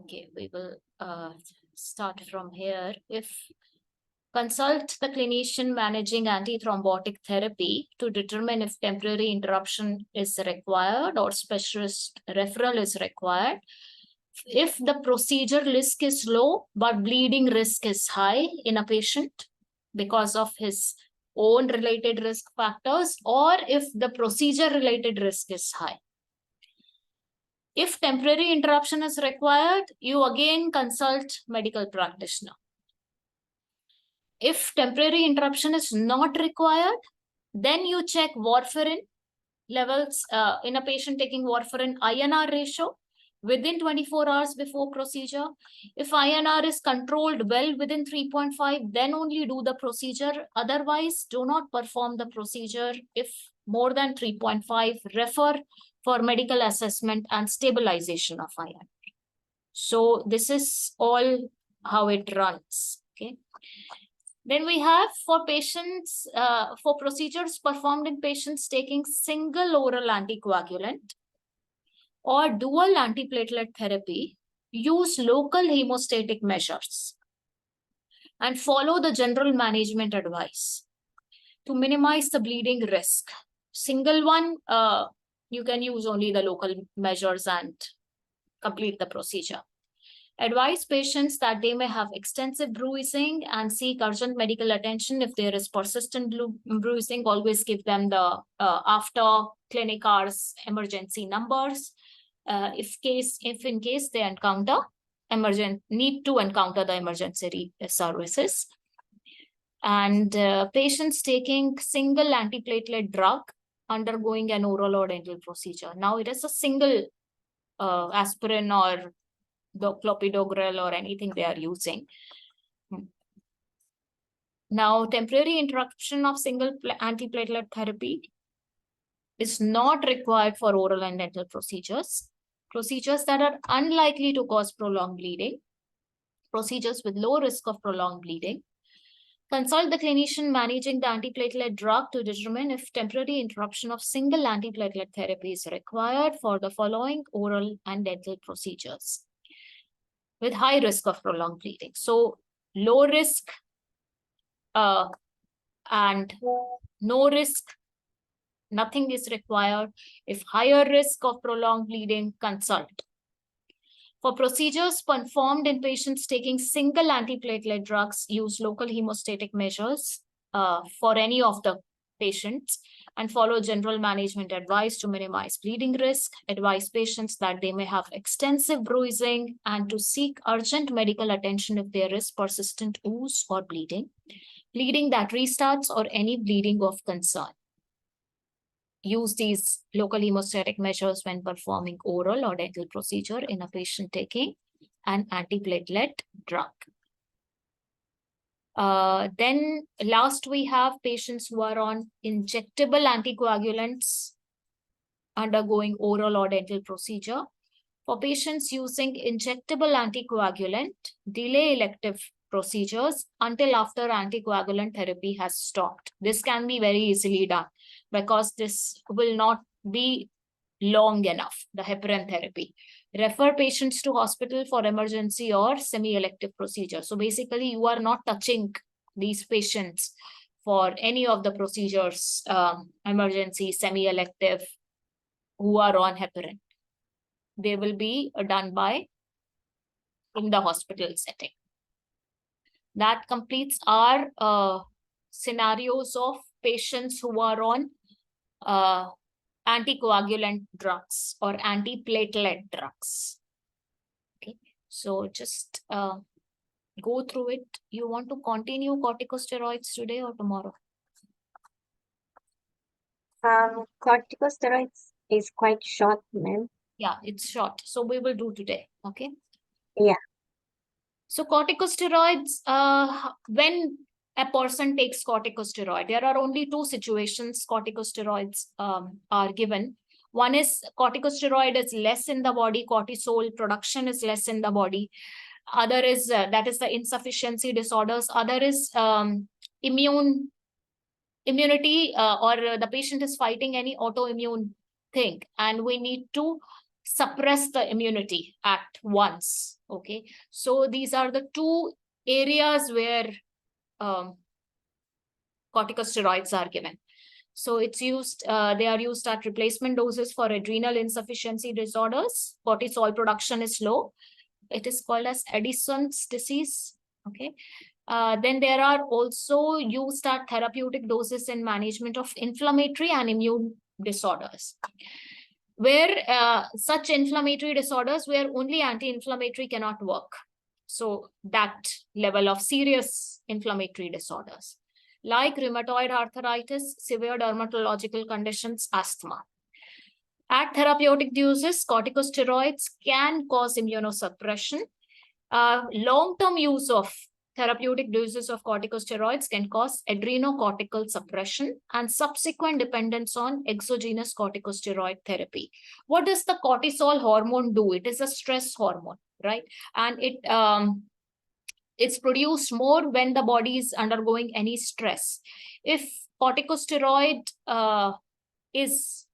Okay, we will start from here. Consult the clinician managing antithrombotic therapy to determine if temporary interruption is required or specialist referral is required. If the procedure risk is low, but bleeding risk is high in a patient because of his own related risk factors, or if the procedure related risk is high. If temporary interruption is required, you again consult medical practitioner. If temporary interruption is not required, then you check warfarin levels in a patient taking warfarin INR ratio within 24 hours before procedure. If INR is controlled well within 3.5, then only do the procedure. Otherwise, do not perform the procedure. If more than 3.5, refer for medical assessment and stabilization of INR. So this is all how it runs. Okay. Then we have for patients, for procedures performed in patients taking single oral anticoagulant or dual antiplatelet therapy, use local hemostatic measures and follow the general management advice to minimize the bleeding risk. Single one, you can use only the local measures and complete the procedure. Advise patients that they may have extensive bruising and seek urgent medical attention. If there is persistent bruising, always give them the after clinic hours emergency numbers. If in case they encounter need to encounter the emergency services. And patients taking single antiplatelet drug undergoing an oral or dental procedure. Now it is a single aspirin or the clopidogrel or anything they are using. Now, temporary interruption of single antiplatelet therapy is not required for oral and dental procedures. Procedures that are unlikely to cause prolonged bleeding. Procedures with low risk of prolonged bleeding. Consult the clinician managing the antiplatelet drug to determine if temporary interruption of single antiplatelet therapy is required for the following oral and dental procedures with high risk of prolonged bleeding. So low risk and no risk, nothing is required. If higher risk of prolonged bleeding, consult. For procedures performed in patients taking single antiplatelet drugs, use local hemostatic measures for any of the patients and follow general management advice to minimize bleeding risk. Advise patients that they may have extensive bruising and to seek urgent medical attention if there is persistent ooze or bleeding that restarts or any bleeding of concern. Use these local hemostatic measures when performing oral or dental procedure in a patient taking an antiplatelet drug. Then last we have patients who are on injectable anticoagulants undergoing oral or dental procedure. For patients using injectable anticoagulant, delay elective procedures until after anticoagulant therapy has stopped. This can be very easily done because this will not be long enough, the heparin therapy. Refer patients to hospital for emergency or semi-elective procedure. So basically, you are not touching these patients for any of the procedures, emergency, semi-elective, who are on heparin. They will be done in the hospital setting. That completes our scenarios of patients who are on anticoagulant drugs or antiplatelet drugs. Okay, so just go through it. You want to continue corticosteroids today or tomorrow? Corticosteroids is quite short, ma'am. Yeah, it's short. So we will do today. Okay. Yeah. So corticosteroids, when a person takes corticosteroid, there are only two situations corticosteroids are given. One is corticosteroid is less in the body, cortisol production is less in the body. Other is, that is the insufficiency disorders. Other is immunity or the patient is fighting any autoimmune thing and we need to suppress the immunity at once. Okay, so these are the two areas where corticosteroids are given. So it's used, they are used at replacement doses for adrenal insufficiency disorders. Cortisol production is low. It is called as Addison's disease. Okay. Then there are also used at therapeutic doses in management of inflammatory and immune disorders, where such inflammatory disorders where only anti-inflammatory cannot work. So that level of serious inflammatory disorders like rheumatoid arthritis, severe dermatological conditions, asthma. At therapeutic doses, corticosteroids can cause immunosuppression. Long-term use of therapeutic doses of corticosteroids can cause adrenocortical suppression and subsequent dependence on exogenous corticosteroid therapy. What does the cortisol hormone do? It is a stress hormone, right? And it's produced more when the body is undergoing any stress. If corticosteroid is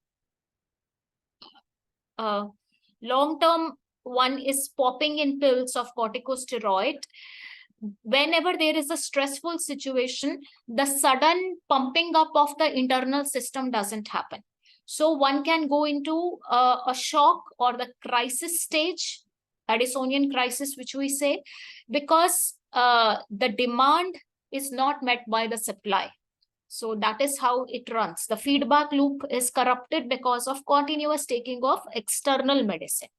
long-term one is popping in pills of corticosteroid, whenever there is a stressful situation, the sudden pumping up of the internal system doesn't happen. So one can go into a shock or the crisis stage, Addisonian crisis, which we say, because the demand is not met by the supply. So that is how it runs. The feedback loop is corrupted because of continuous taking of external medicine.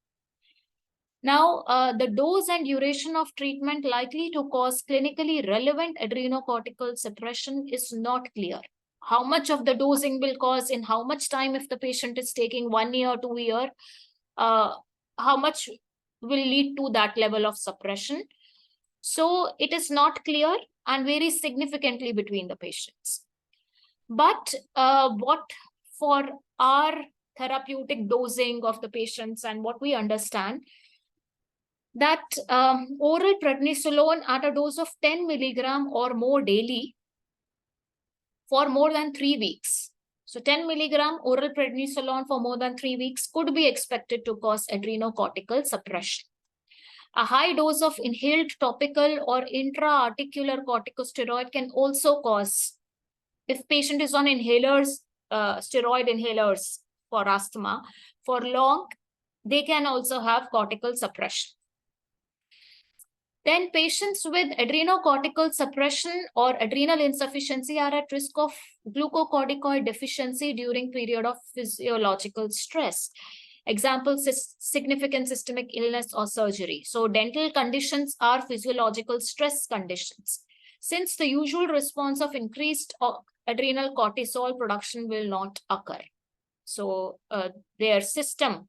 Now, the dose and duration of treatment likely to cause clinically relevant adrenocortical suppression is not clear. How much of the dosing will cause in how much time if the patient is taking 1 year, 2 year, how much will lead to that level of suppression. So it is not clear and varies significantly between the patients. But what for our therapeutic dosing of the patients and what we understand, that oral prednisolone at a dose of 10 milligram or more daily for more than 3 weeks. So 10 milligram oral prednisolone for more than 3 weeks could be expected to cause adrenocortical suppression. A high dose of inhaled topical or intra-articular corticosteroid can also cause, if patient is on inhalers, steroid inhalers for asthma, for long, they can also have cortical suppression. Then patients with adrenocortical suppression or adrenal insufficiency are at risk of glucocorticoid deficiency during period of physiological stress. Examples is significant systemic illness or surgery. So dental conditions are physiological stress conditions. Since the usual response of increased adrenal cortisol production will not occur. So their system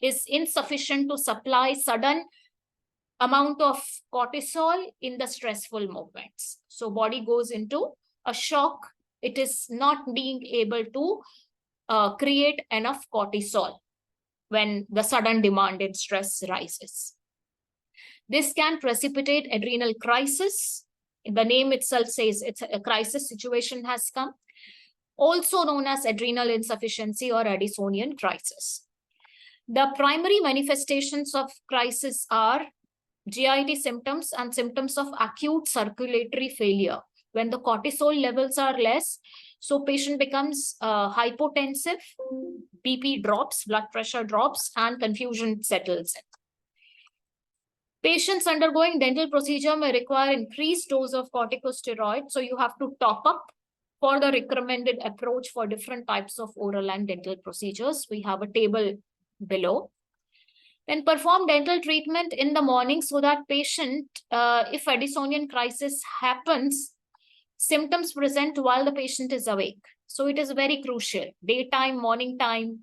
is insufficient to supply sudden amount of cortisol in the stressful movements. So body goes into a shock. It is not being able to create enough cortisol when the sudden demand in stress rises. This can precipitate adrenal crisis. The name itself says it's a crisis situation has come, also known as adrenal insufficiency or Addisonian crisis. The primary manifestations of crisis are GIT symptoms and symptoms of acute circulatory failure. When the cortisol levels are less, so patient becomes hypotensive, BP drops, blood pressure drops, and confusion settles in. Patients undergoing dental procedure may require increased dose of corticosteroid, so you have to top up for the recommended approach for different types of oral and dental procedures. We have a table below. Then perform dental treatment in the morning so that patient, if Addisonian crisis happens, symptoms present while the patient is awake. So it is very crucial. Daytime, morning time,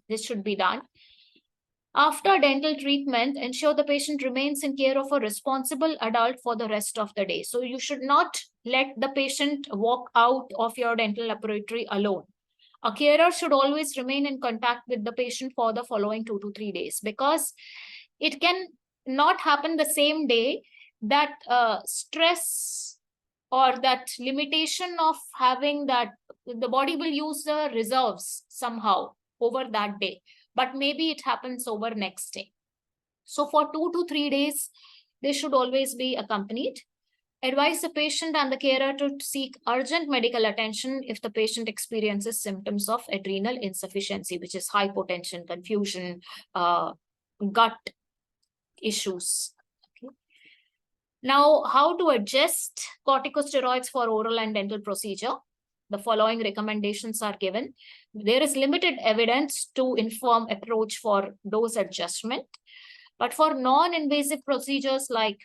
this should be done. After dental treatment, ensure the patient remains in care of a responsible adult for the rest of the day. So you should not let the patient walk out of your dental laboratory alone. A carer should always remain in contact with the patient for the following 2 to 3 days, because it can not happen the same day that stress or that limitation of having that, the body will use the reserves somehow over that day. but maybe it happens over next day. So for 2 to 3 days, they should always be accompanied. Advise the patient and the carer to seek urgent medical attention if the patient experiences symptoms of adrenal insufficiency, which is hypotension, confusion, gut issues. Okay. Now, how to adjust corticosteroids for oral and dental procedure? The following recommendations are given. There is limited evidence to inform approach for dose adjustment, but for non-invasive procedures like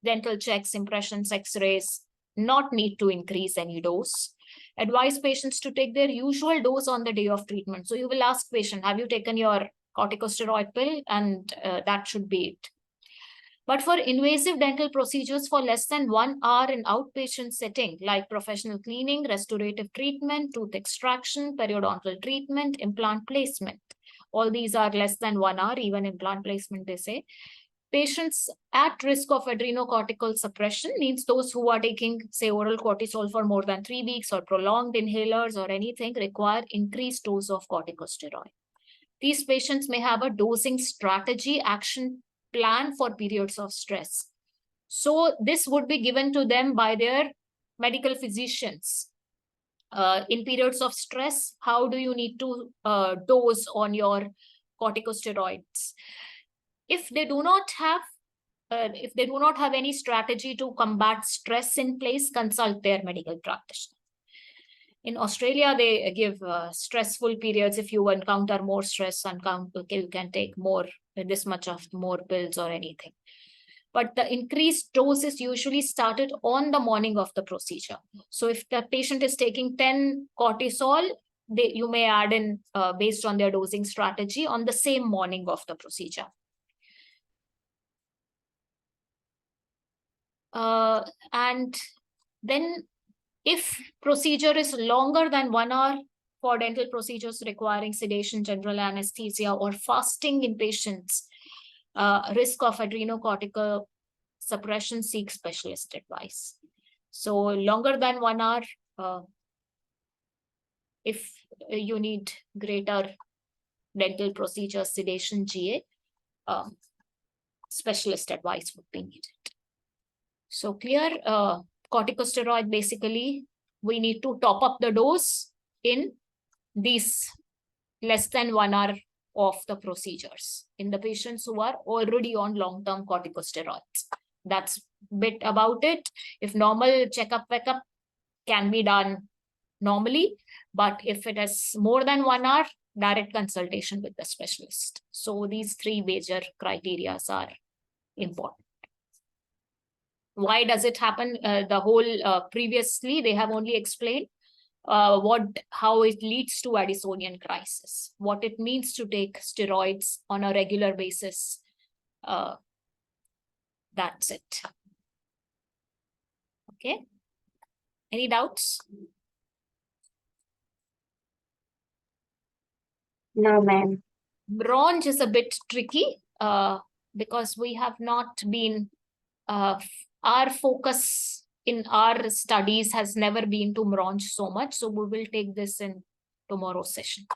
dental checks, impressions, x-rays, not need to increase any dose. Advise patients to take their usual dose on the day of treatment. So you will ask patient, have you taken your corticosteroid pill? And that should be it. But for invasive dental procedures for less than 1 hour in outpatient setting, like professional cleaning, restorative treatment, tooth extraction, periodontal treatment, implant placement, all these are less than 1 hour, even implant placement, they say. Patients at risk of adrenocortical suppression means those who are taking, say, oral cortisol for more than 3 weeks or prolonged inhalers or anything require increased dose of corticosteroid. These patients may have a dosing strategy action plan for periods of stress. So this would be given to them by their medical physicians. In periods of stress, how do you need to dose on your corticosteroids? If they do not have any strategy to combat stress in place, consult their medical practitioner. In Australia, they give stressful periods. If you encounter more stress, you can take this much of more pills or anything. But the increased dose is usually started on the morning of the procedure. So if the patient is taking 10 cortisol, you may add in based on their dosing strategy on the same morning of the procedure. And then if procedure is longer than 1 hour for dental procedures requiring sedation, general anesthesia, or fasting in patients, risk of adrenocortical suppression, seek specialist advice. So longer than 1 hour, if you need greater dental procedure, sedation, GA, specialist advice would be needed. So clear, corticosteroid, basically, we need to top up the dose in these less than 1 hour of the procedures in the patients who are already on long-term corticosteroids. That's bit about it. If normal checkup can be done normally, but if it is more than 1 hour, direct consultation with the specialist. So these 3 major criteria are important. Why does it happen? The whole previously, they have only explained how it leads to Addisonian crisis, what it means to take steroids on a regular basis. That's it. Okay. Any doubts? No, ma'am. Bronze is a bit tricky because we have not been, our focus in our studies has never been to bronze so much. So we will take this in tomorrow's session.